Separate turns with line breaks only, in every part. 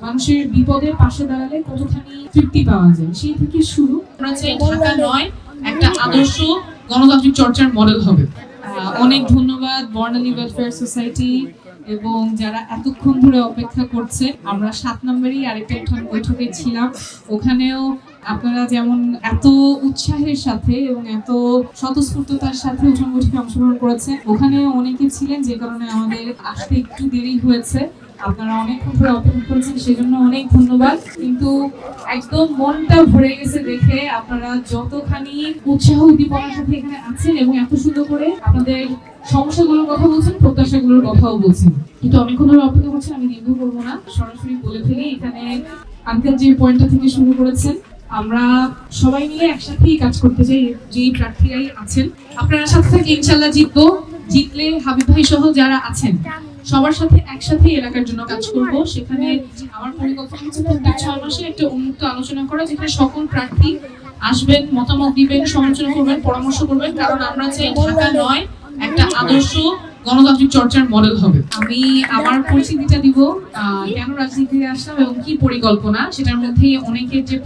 মানুষের বিপদে পাশে দাঁড়ালে কতখানি তৃপ্তি পাওয়া যায় সেই থেকে শুরু। আমরা চাই ঢাকা নয় একটা আদর্শ গণতান্ত্রিক চর্চার মডেল হবে। অনেক ধন্যবাদ বর্ণালী ওয়েলফেয়ার সোসাইটি এবং যারা এতক্ষণ ধরে অপেক্ষা করছে। আমরা 7 নম্বরেই আরেকটা উঠান বৈঠকে ছিলাম, ওখানেও আপনারা যেমন এত উৎসাহের সাথে এবং এত স্বতঃস্ফূর্ততার সাথে উঠান বৈঠকে অংশগ্রহণ করেছেন, ওখানেও অনেকে ছিলেন, যে কারণে আমাদের আসতে একটু দেরি হয়েছে। আপনারা অনেকক্ষণ ধরে অপেক্ষা করেছেন, সেজন্য অনেক ধন্যবাদ। কিন্তু একদম মনটা ভরে গেছে দেখে আপনারা যতখানি উৎসাহ উদ্দীপনার সাথে এখানে আছেন এবং এত সুন্দর করে আপনাদের সমস্যাগুলোর কথা বলছেন, প্রত্যাশাগুলোর কথাও বলছেন। কিন্তু অনেকক্ষণ ধরে অপেক্ষা করছেন, আমি দীর্ঘ করবো না, সরাসরি বলে ফেলি। এখানে আঙ্কেল যে পয়েন্টটা থেকে শুরু করেছেন, আমরা সবাই মিলে একসাথেই কাজ করতে চাই। যেই প্রার্থীরাই আছেন আপনারা সাথে থেকে ইনশাল্লাহ জিতবো। জিতলে হাবিব ভাই সহ যারা আছেন সবার সাথে একসাথে এলাকার জন্য কাজ করব। সেখানে আমার পরিকল্পনা হচ্ছে প্রত্যেক 6 মাসে একটা উন্মুক্ত আলোচনা করা, যেখানে সকল প্রার্থী আসবেন, মতামত দিবেন, সমালোচনা করবেন, পরামর্শ করবেন। কারণ আমরা চাই ঢাকা নয় একটা আদর্শ গণতান্ত্রিক চর্চার মডেল হবে। আমি আমার পরিচিতিটা দিব, কেন রাজনীতিতে আসলাম এবং কি পরিকল্পনা, সেটার মধ্যে অনেকের যে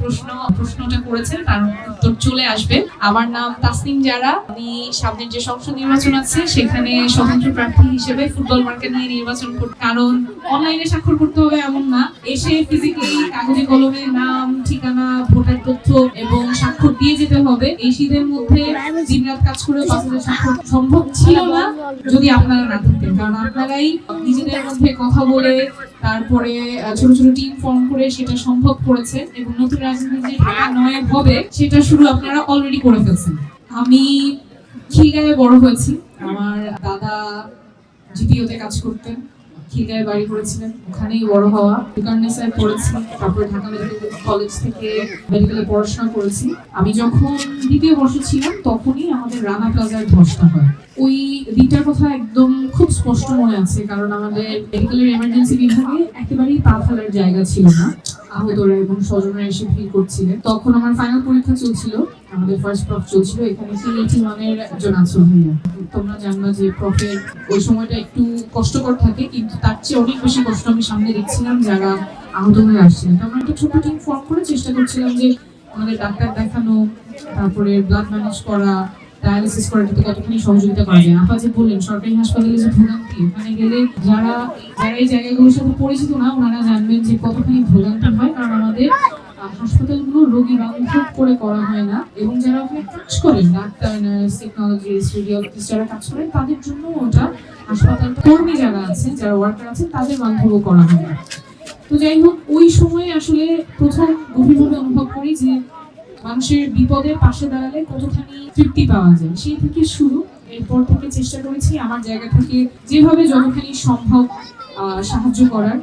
প্রশ্নটা করেছেন তার উত্তর চলে আসবে। আমার নাম তাসনিম জারা। আমি সামনের যে সংসদ নির্বাচন আছে সেখানে স্বতন্ত্র প্রার্থী হিসেবে ফুটবল মার্কা নিয়ে নির্বাচন করব। কারণ অনলাইনে স্বাক্ষর করতে হবে এমন না, এসে ফিজিক্যালি কাগজে কলমে নাম, ঠিকানা, ভোটার তথ্য এবং স্বাক্ষর দিয়ে যেতে হবে। এই শীতের মধ্যে দিনরাত কাজ করে 5,000 স্বাক্ষর সম্ভব ছিল না যদি আপনারা না থাকতেন। কারণ আপনারাই নিজেদের মধ্যে কথা বলে তারপরে ছোট ছোট টিম ফর্ম করে সেটা সম্ভব করেছেন এবং নতুন রাজনীতি যে ঢাকা নয় হবে সেটা শুরু আপনারা অলরেডি করে ফেলছেন। আমি খিলগাঁয়ে বড় হয়েছি। আমার দাদা জিপিওতে কাজ করতেন, খিলগাঁয়ে বাড়ি করেছিলেন, ওখানেই বড় হওয়া। বিকারনেসায় পড়েছি, তারপরে ঢাকা মেডিকেল কলেজ থেকে মেডিকেলে পড়াশোনা করেছি। আমি যখন 2য় বর্ষ ছিলাম তখনই আমাদের রানা প্লাজার ধসটা হয়। ওই দিনটার কথা একদম খুব স্পষ্ট মনে আছে, কারণ আমাদের মেডিকেলের এমার্জেন্সি বিভাগে একেবারেই পা ফেলার জায়গা ছিল না। আহতরা এবং স্বজনরা এসে ভিড় করছিলেন। তখন আমার ফাইনাল পরীক্ষা চলছিল, আমাদের ফার্স্ট প্রফ চলছিল। এখানে C81-এর একজন আছো ভাইয়া, তোমরা জানো যে প্রফের ওই সময়টা একটু কষ্টকর থাকে, কিন্তু তার চেয়ে অনেক বেশি কষ্ট আমি সামনে দেখছিলাম যারা আহত হয়ে আসছিলেন। তো আমরা একটা ছোট টিম ফর্ম করে চেষ্টা করছিলাম যে আমাদের ডাক্তার দেখানো, তারপরে ব্লাড ম্যানেজ করা, ডায়ালিসিস করার জন্য কতখানি সহযোগিতা করা যায়। আপা যে বললেন সরকারি হাসপাতালে যে ভোগান্তি, ওখানে গেলে যারা এই জায়গাগুলোর সাথে পরিচিত না ওনারা জানবেন যে কতখানি ভোগান্তি হয়। কারণ আমাদের হাসপাতালগুলো রোগী বান্ধব করে করা হয় না, এবং যারা ওখানে কাজ করেন, ডাক্তার, নার্স, টেকনোলজিস্ট, রেডিওলজিস্ট যারা কাজ করেন, তাদের জন্য ওটা হাসপাতাল কর্মী যারা আছেন, যারা ওয়ার্কার আছেন, তাদের বান্ধব করা হয় না। তো যাই হোক, ওই সময় আসলে প্রথম গভীরভাবে অনুভব করি যে মানুষের বিপদে পাশে দাঁড়ালে কতখানি তৃপ্তি পাওয়া যায় সেই থেকে শুরু। এরপর থেকে চেষ্টা করেছি আমার জায়গা থেকে যেভাবে যতখানি সম্ভব সাহায্য করার।